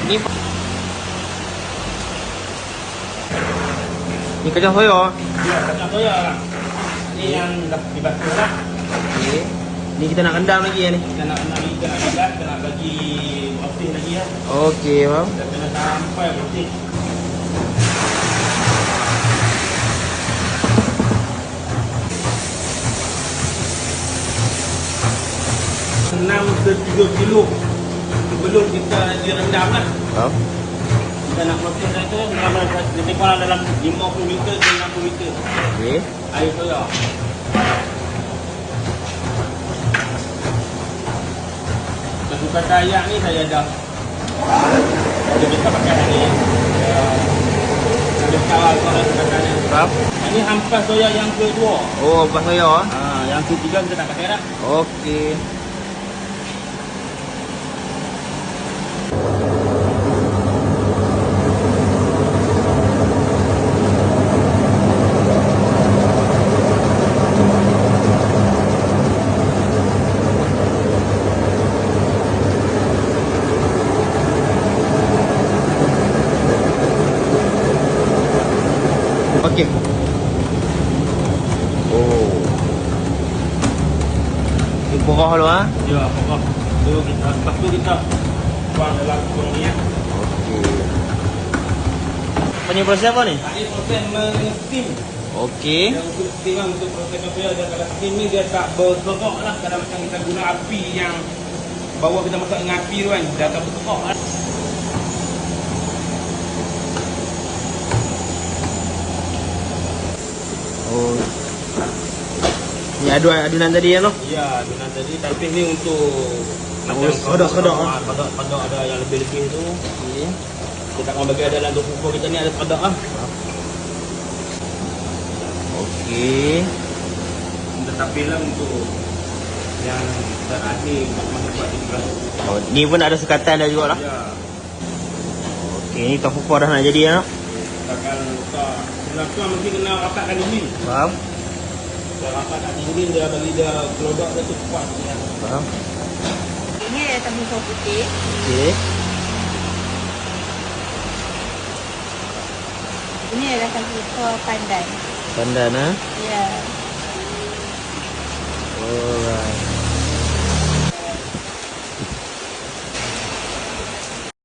Ni Ni kacang soya. Ya, kacang soya lah. Ini yang dah dibasuh lah. Okey. Ni kita nak rendam lagi ni. Kita nak rendam, kita nak bilas, kita nak bagi bersih lagi ya. Okey, faham. Kita kena sampai bersih. 6 ke 3 kilo sebelum kita direndam lah. Faham. Kita nak proses itu lebih kurang dalam 50 liter ke 60 liter Okey. air soya. Untuk kata ayak ni saya dah kita pakai ni ada kawal kalau katanya. Faham. Ini hampas soya yang kedua. Oh, pas soya ah. Yang ketiga kita tak pakai dah. Okey. Okey. Oh. Ini porah dulu ah. Ya, pokok. Dulu kita lepas tu kita buang dalam kurung ni ya. Okey. Apa ni proses apa ni? Ini proses men-steam. Okey. Yang untuk steam lah, untuk proses soya dia kalau steam ni dia tak bergerak lah. Kadang macam kita guna api yang bawah kita masak dengan api tu kan, dia akan bergerak lah. Oh. Ni adunan tadi ya noh. Ya, adunan tadi tapi ni untuk sedap ah. Padak ada yang lebih-lebih tu. Okey. Kita akan bagi ada dalam fufu kita ni ada padak ah. Okey. Tetapi lah untuk yang terakhir masih buat di sebelah. Oh, ni pun ada sekatan dah jugalah. Ya. Okey, ni tofu dah nak jadi ya noh. Takkan tak langsung mesti kena rapatkan dinding. Faham? Kalau rapatkan dinding dia bagi dia kelodak dia tu kuat ya. Faham? Ini ada tahu putih. Okey. Ini adalah tahu pandan. Pandan ah. Ya. Alright.